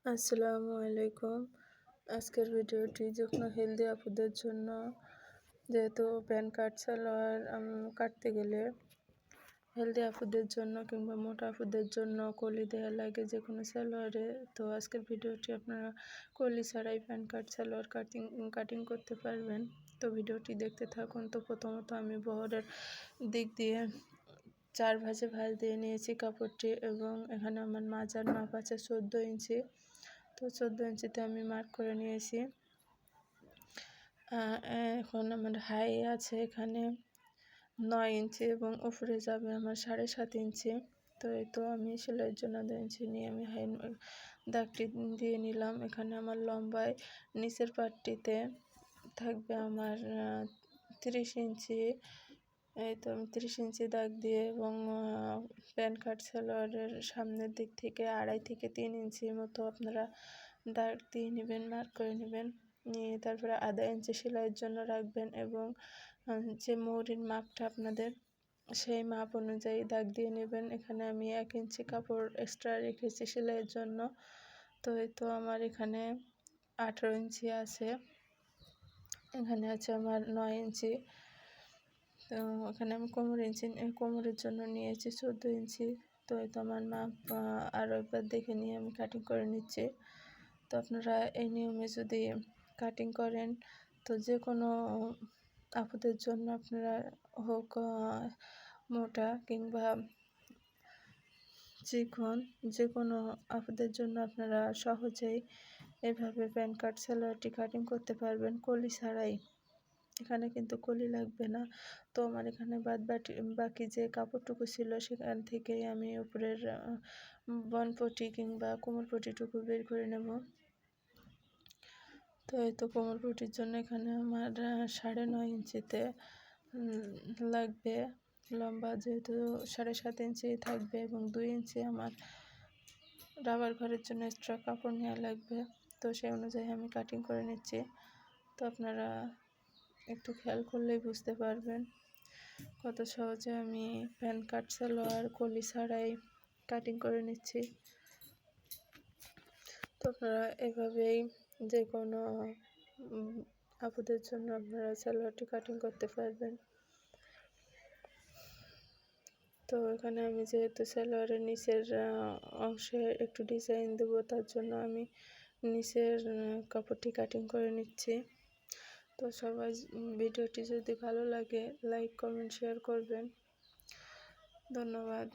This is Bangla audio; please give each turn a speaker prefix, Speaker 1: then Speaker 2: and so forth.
Speaker 1: আসসালামু আলাইকুম। আজকের ভিডিওটি যেকোনো হেলদি আপুদের জন্য। যেহেতু প্যান কার্ড সালোয়ার কাটতে গেলে হেলদি আপুদের জন্য কিংবা মোটা আপুদের জন্য কলি দেওয়া লাগে যেকোনো সালোয়ারে। তো আজকের ভিডিওটি আপনারা কলি ছাড়াই প্যান কার্ড সালোয়ার কাটিং করতে পারবেন। তো ভিডিওটি দেখতে থাকুন। তো প্রথমত আমি বহরের দিক দিয়ে 4 ভাঁজে ভাঁজ দিয়ে নিয়েছি কাপড়টি, এবং এখানে আমার মাজার মাপ আছে 14 ইঞ্চি। তো 14 ইঞ্চিতে আমি মার্ক করে নিয়েছি। এখন আমার হাই আছে এখানে 9 ইঞ্চি এবং উপরে যাবে আমার 7.5 ইঞ্চি। তো এই তো আমি সেলাইয়ের জন্য 2 ইঞ্চি নিয়ে আমি হাই দাগটি দিয়ে নিলাম। এখানে আমার লম্বায় নিচের পাটটিতে থাকবে আমার 30 ইঞ্চি। এই তো আমি 30 ইঞ্চি দাগ দিয়ে, এবং প্যান কার্ড সালোয়ারের সামনের দিক থেকে 2.5 থেকে 3 ইঞ্চির মতো আপনারা দাগ দিয়ে নেবেন, মার্ক করে নেবেন। নিয়ে তারপরে আধা ইঞ্চি সেলাইয়ের জন্য রাখবেন, এবং যে মৌরির মাপটা আপনাদের সেই মাপ অনুযায়ী দাগ দিয়ে নেবেন। এখানে আমি 1 ইঞ্চি কাপড় এক্সট্রা রেখেছি সেলাইয়ের জন্য। তো এই তো আমার এখানে 18 ইঞ্চি আছে, এখানে আছে আমার 9 ইঞ্চি। তো এখানে আমি কোমরের জন্য নিয়েছি 14 ইঞ্চি। তো এই তো আমার মাপ আরও একবার দেখে নিয়ে আমি কাটিং করে নিচ্ছি। তো আপনারা এই নিয়মে যদি কাটিং করেন, তো যে কোনো আপুদের জন্য আপনারা হোক মোটা কিংবা চিকন, যে কোনো আপুদের জন্য আপনারা সহজেই এভাবে প্যান কার্ড সালোয়ারটি কাটিং করতে পারবেন কলি ছাড়াই। এখানে কিন্তু কলি লাগবে না। তো আমার এখানে বাকি যে কাপড়টুকু ছিল সেখান থেকেই আমি উপরের বনপটি কিংবা কোমরপটিটুকু বের করে নেব। তো এই তো কোমরপটির জন্য এখানে আমার 9.5 ইঞ্চিতে লাগবে লম্বা, যেহেতু 7.5 ইঞ্চি থাকবে, এবং 2 ইঞ্চি আমার রাবার ঘরের জন্য এক্সট্রা কাপড় নেওয়া লাগবে। তো সেই অনুযায়ী আমি কাটিং করে নিচ্ছি। তো আপনারা একটু খেয়াল করলেই বুঝতে পারবেন কত সহজে আমি প্যান কার্ড সালোয়ার কলি ছাড়াই কাটিং করে নিচ্ছি। তো আপনারা এভাবেই যে কোনো আপুদের জন্য আপনারা সালোয়ারটি কাটিং করতে পারবেন। তো এখানে আমি যেহেতু সালোয়ারের নিচের অংশে একটু ডিজাইন দেবো, তার জন্য আমি নিচের কাপড়টি কাটিং করে নিচ্ছি। তো সবাই ভিডিওটি যদি ভালো লাগে লাইক কমেন্ট শেয়ার করবেন। ধন্যবাদ।